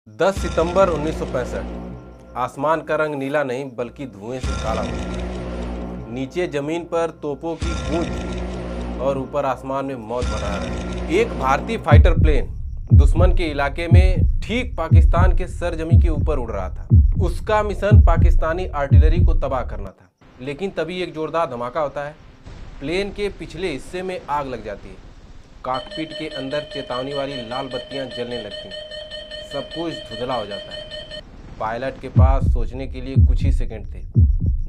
10 सितंबर 1965। आसमान का रंग नीला नहीं बल्कि धुएं से काला हो गया। नीचे जमीन पर तोपों की गूंज थी और ऊपर आसमान में मौत बना रहा। एक भारतीय फाइटर प्लेन दुश्मन के इलाके में ठीक पाकिस्तान के सरजमी के ऊपर उड़ रहा था। उसका मिशन पाकिस्तानी आर्टिलरी को तबाह करना था। लेकिन तभी एक जोरदार धमाका होता है। प्लेन के पिछले हिस्से में आग लग जाती है। कॉकपिट के अंदर चेतावनी वाली लाल बत्तियां जलने लगती हैं। सब कुछ धुंधला हो जाता है। पायलट के पास सोचने के लिए कुछ ही सेकंड थे।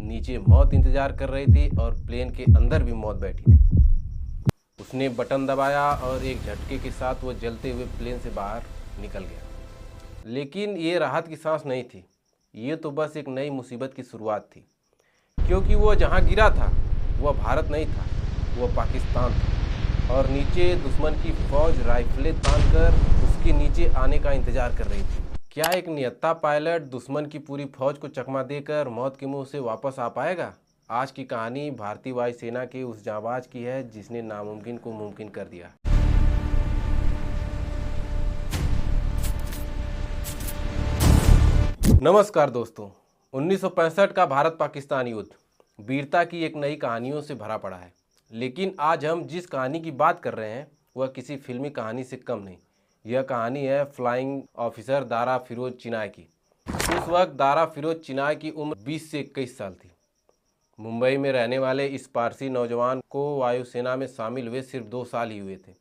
नीचे मौत इंतजार कर रही थी और प्लेन के अंदर भी मौत बैठी थी। उसने बटन दबाया और एक झटके के साथ वो जलते हुए प्लेन से बाहर निकल गया। लेकिन ये राहत की सांस नहीं थी, ये तो बस एक नई मुसीबत की शुरुआत थी। क्योंकि वो जहाँ गिरा था वह भारत नहीं था, वह पाकिस्तान था। और नीचे दुश्मन की फौज राइफलें तानकर उसके नीचे आने का इंतजार कर रही थी। क्या एक निहत्था पायलट दुश्मन की पूरी फौज को चकमा देकर मौत के मुंह से वापस आ पाएगा? आज की कहानी भारतीय वायुसेना के उस जांबाज की है जिसने नामुमकिन को मुमकिन कर दिया। नमस्कार दोस्तों, 1965 का भारत पाकिस्तान युद्ध वीरता की एक नई कहानियों से भरा पड़ा है। लेकिन आज हम जिस कहानी की बात कर रहे हैं वह किसी फिल्मी कहानी से कम नहीं। यह कहानी है फ्लाइंग ऑफिसर दारा फिरोज चिनाय की। उस वक्त दारा फिरोज चिनाय की उम्र 20 से 21 साल थी। मुंबई में रहने वाले इस पारसी नौजवान को वायुसेना में शामिल हुए सिर्फ 2 साल ही हुए थे।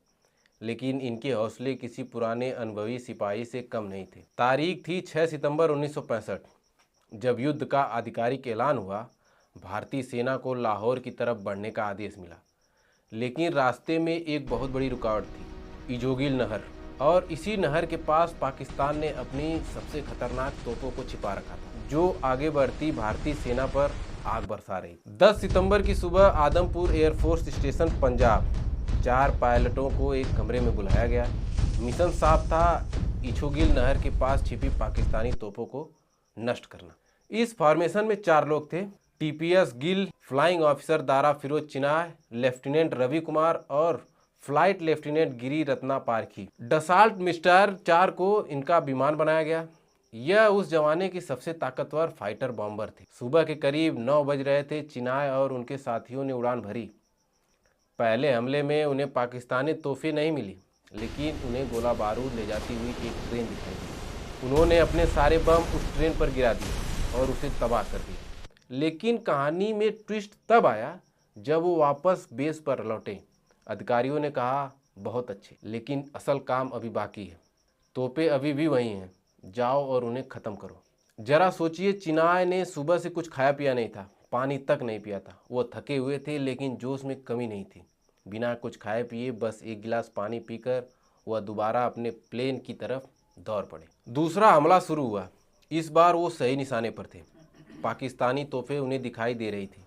लेकिन इनके हौसले किसी पुराने अनुभवी सिपाही से कम नहीं थे। तारीख थी 6 सितंबर 1965। जब युद्ध का आधिकारिक ऐलान हुआ, भारतीय सेना को लाहौर की तरफ बढ़ने का आदेश मिला। लेकिन रास्ते में एक बहुत बड़ी रुकावट थी, इजोगिल नहर। और इसी नहर के पास पाकिस्तान ने अपनी सबसे खतरनाक तोपों को छिपा रखा था, जो आगे बढ़ती भारतीय सेना पर आग बरसा रही। 10 सितंबर की सुबह आदमपुर एयरफोर्स स्टेशन पंजाब 4 पायलटों को एक कमरे में बुलाया गया। मिशन साफ था, इछोगिल नहर के पास छिपी पाकिस्तानी तोपों को नष्ट करना। इस फॉर्मेशन में 4 लोग थे, TPS Gill, flying officer Dara Firoz Chinoy, lieutenant Ravi Kumar और फ्लाइट लेफ्टिनेंट गिरी रत्ना पारखी। डसाल्ट मिस्टर 4 को इनका विमान बनाया गया। यह उस जमाने की सबसे ताकतवर फाइटर बॉम्बर थे। सुबह के करीब 9 बज रहे थे। चिनाय और उनके साथियों ने उड़ान भरी। पहले हमले में उन्हें पाकिस्तानी तोहफे नहीं मिली, लेकिन उन्हें गोला बारूद ले जाती हुई एक ट्रेन दिखाई दी। उन्होंने अपने सारे बम उस ट्रेन पर गिरा दिए और उसे तबाह कर दिया। लेकिन कहानी में ट्विस्ट तब आया जब वो वापस बेस पर लौटे। अधिकारियों ने कहा, बहुत अच्छे, लेकिन असल काम अभी बाकी है। तोपें अभी भी वही हैं, जाओ और उन्हें ख़त्म करो। जरा सोचिए, चिनाय ने सुबह से कुछ खाया पिया नहीं था, पानी तक नहीं पिया था। वो थके हुए थे लेकिन जोश में कमी नहीं थी। बिना कुछ खाए पिए बस एक गिलास पानी पीकर वह दोबारा अपने प्लेन की तरफ दौड़ पड़े। दूसरा हमला शुरू हुआ। इस बार वो सही निशाने पर थे। पाकिस्तानी तोपें उन्हें दिखाई दे रही थी,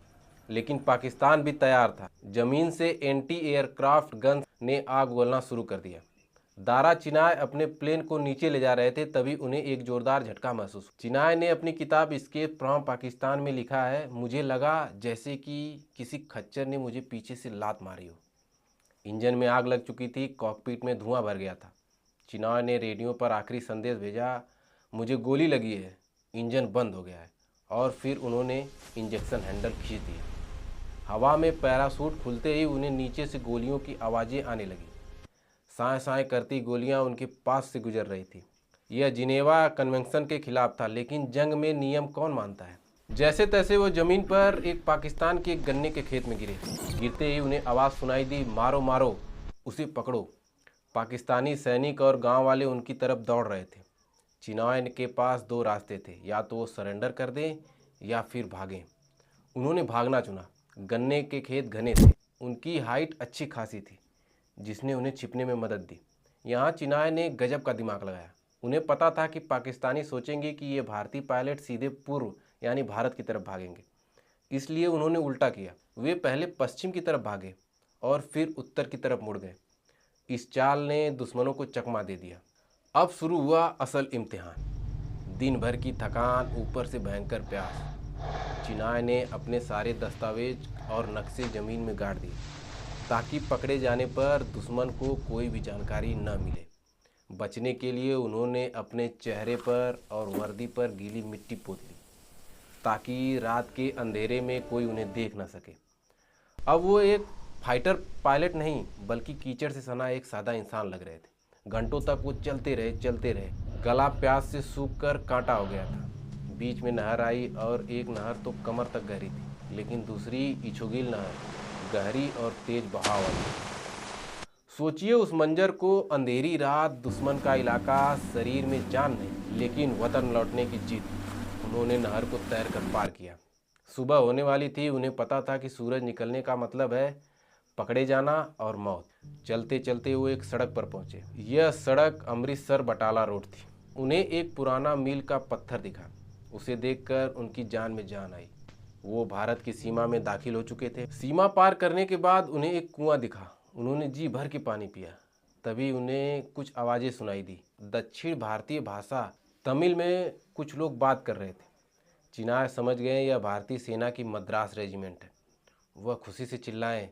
लेकिन पाकिस्तान भी तैयार था। जमीन से एंटी एयरक्राफ्ट गन ने आग उगलना शुरू कर दिया। दारा चिनाय अपने प्लेन को नीचे ले जा रहे थे, तभी उन्हें एक जोरदार झटका महसूस हुआ। चिनाय ने अपनी किताब एस्केप फ्रॉम पाकिस्तान में लिखा है, मुझे लगा जैसे कि किसी खच्चर ने मुझे पीछे से लात मारी हो। इंजन में आग लग चुकी थी, कॉकपिट में धुआं भर गया था। चिनाय ने रेडियो पर आखिरी संदेश भेजा, मुझे गोली लगी है, इंजन बंद हो गया है। और फिर उन्होंने इंजेक्शन हैंडल खींच दिया। हवा में पैराशूट खुलते ही उन्हें नीचे से गोलियों की आवाज़ें आने लगी। साए साए करती गोलियां उनके पास से गुजर रही थी। यह जिनेवा कन्वेंशन के खिलाफ था, लेकिन जंग में नियम कौन मानता है। जैसे तैसे वो ज़मीन पर एक पाकिस्तान के गन्ने के खेत में गिरे। गिरते ही उन्हें आवाज़ सुनाई दी, मारो मारो, उसे पकड़ो। पाकिस्तानी सैनिक और गाँव वाले उनकी तरफ दौड़ रहे थे। चिनाय के पास 2 रास्ते थे, या तो वो सरेंडर कर दें या फिर भागें। उन्होंने भागना चुना। गन्ने के खेत घने थे, उनकी हाइट अच्छी खासी थी, जिसने उन्हें छिपने में मदद दी। यहाँ चिनाय ने गजब का दिमाग लगाया। उन्हें पता था कि पाकिस्तानी सोचेंगे कि ये भारतीय पायलट सीधे पूर्व यानी भारत की तरफ भागेंगे। इसलिए उन्होंने उल्टा किया। वे पहले पश्चिम की तरफ भागे और फिर उत्तर की तरफ मुड़ गए। इस चाल ने दुश्मनों को चकमा दे दिया। अब शुरू हुआ असल इम्तिहान। दिन भर की थकान, ऊपर से भयंकर प्यास। चिनाय ने अपने सारे दस्तावेज और नक्शे ज़मीन में गाड़ दिए, ताकि पकड़े जाने पर दुश्मन को कोई भी जानकारी न मिले। बचने के लिए उन्होंने अपने चेहरे पर और वर्दी पर गीली मिट्टी पोत ली ताकि रात के अंधेरे में कोई उन्हें देख न सके। अब वो एक फाइटर पायलट नहीं बल्कि कीचड़ से सना एक सादा इंसान लग रहे थे। घंटों तक वो चलते रहे। गला प्यास से सूख कर कांटा हो गया था। बीच में नहर आई और एक नहर तो कमर तक गहरी थी, लेकिन दूसरी इछुगिल नहर, गहरी और तेज बहाव वाली। सोचिए उस मंजर को, अंधेरी रात, दुश्मन का इलाका, शरीर में जान नहीं लेकिन वतन लौटने की जिद। उन्होंने नहर को तैरकर पार किया। सुबह होने वाली थी। उन्हें पता था कि सूरज निकलने का मतलब है पकड़े जाना और मौत। चलते चलते वो एक सड़क पर पहुंचे। यह सड़क अमृतसर बटाला रोड थी। उन्हें एक पुराना मील का पत्थर दिखा। उसे देखकर उनकी जान में जान आई। वो भारत की सीमा में दाखिल हो चुके थे। सीमा पार करने के बाद उन्हें एक कुआं दिखा। उन्होंने जी भर के पानी पिया। तभी उन्हें कुछ आवाज़ें सुनाई दी। दक्षिण भारतीय भाषा तमिल में कुछ लोग बात कर रहे थे। चिनाय समझ गए यह भारतीय सेना की मद्रास रेजिमेंट है। वह खुशी से चिल्लाए,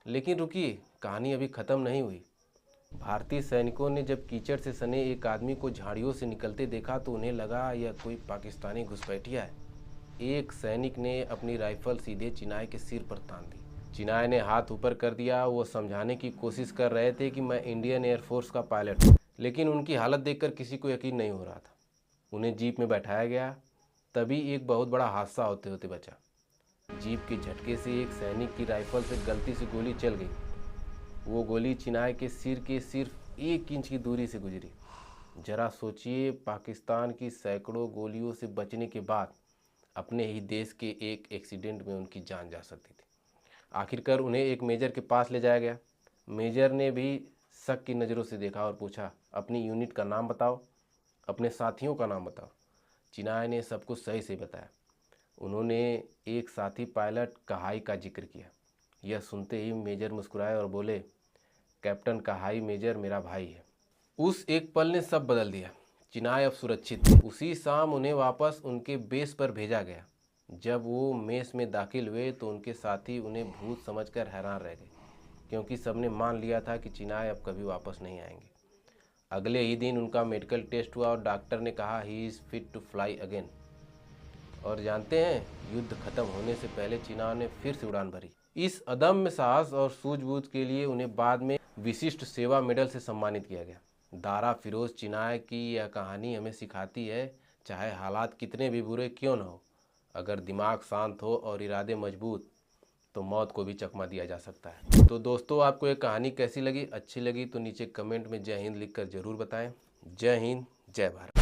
लेकिन रुकिए, कहानी अभी ख़त्म नहीं हुई। भारतीय सैनिकों ने जब कीचड़ से सने एक आदमी को झाड़ियों से निकलते देखा तो उन्हें लगा यह कोई पाकिस्तानी घुसपैठिया है। एक सैनिक ने अपनी राइफल सीधे चिनाय के सिर पर तान दी। चिनाय ने हाथ ऊपर कर दिया। वो समझाने की कोशिश कर रहे थे कि मैं इंडियन एयरफोर्स का पायलट हूँ, लेकिन उनकी हालत देखकर किसी को यकीन नहीं हो रहा था। उन्हें जीप में बैठाया गया। तभी एक बहुत बड़ा हादसा होते होते बचा। जीप के झटके से एक सैनिक की राइफल से गलती से गोली चल गई। वो गोली चिनाय के सिर के सिर्फ 1 इंच की दूरी से गुजरी। जरा सोचिए, पाकिस्तान की सैकड़ों गोलियों से बचने के बाद अपने ही देश के एक एक्सीडेंट में उनकी जान जा सकती थी। आखिरकार उन्हें एक मेजर के पास ले जाया गया। मेजर ने भी शक की नज़रों से देखा और पूछा, अपनी यूनिट का नाम बताओ, अपने साथियों का नाम बताओ। चिनाय ने सब कुछ सही से बताया। उन्होंने एक साथी पायलट कहाई का जिक्र किया। यह सुनते ही मेजर मुस्कुराए और बोले, कैप्टन कहाई मेजर मेरा भाई है। उस एक पल ने सब बदल दिया। चिनाय अब सुरक्षित थे। उसी शाम उन्हें वापस उनके बेस पर भेजा गया। जब वो मेस में दाखिल हुए तो उनके साथी उन्हें भूत समझकर हैरान रह गए, क्योंकि सबने मान लिया था कि चिनाय अब कभी वापस नहीं आएंगे। अगले ही दिन उनका मेडिकल टेस्ट हुआ और डॉक्टर ने कहा he is fit to fly again. और जानते हैं, युद्ध खत्म होने से पहले चिनाय ने फिर से उड़ान भरी। इस अदम्य साहस और सूझबूझ के लिए उन्हें बाद में विशिष्ट सेवा मेडल से सम्मानित किया गया। दारा फिरोज चिनाय की यह कहानी हमें सिखाती है, चाहे हालात कितने भी बुरे क्यों न हो, अगर दिमाग शांत हो और इरादे मजबूत तो मौत को भी चकमा दिया जा सकता है। तो दोस्तों, आपको ये कहानी कैसी लगी? अच्छी लगी तो नीचे कमेंट में जय हिंद लिखकर ज़रूर बताएं। जय हिंद, जय भारत।